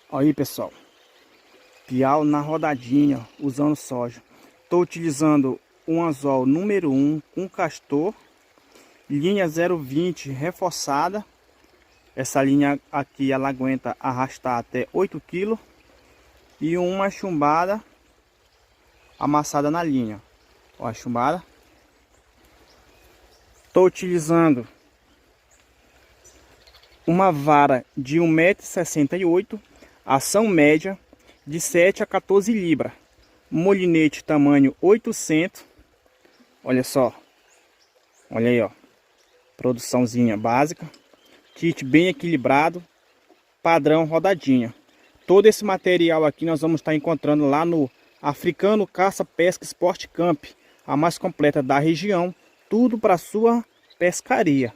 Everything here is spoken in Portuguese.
Aí pessoal, piau na rodadinha, usando soja. Estou utilizando um anzol número 1 com castor, linha 0,20 reforçada. Essa linha aqui ela aguenta arrastar até 8 kg. E uma chumbada amassada na linha. Ó a chumbada. Estou utilizando uma vara de 1,68 m, ação média de 7 a 14 libras. Molinete tamanho 800. Olha só. Olha aí, ó. Produçãozinha básica. Kit bem equilibrado. Padrão rodadinha. Todo esse material aqui nós vamos estar encontrando lá no Africano Caça Pesca Sport Camp, a mais completa da região. Tudo para sua pescaria.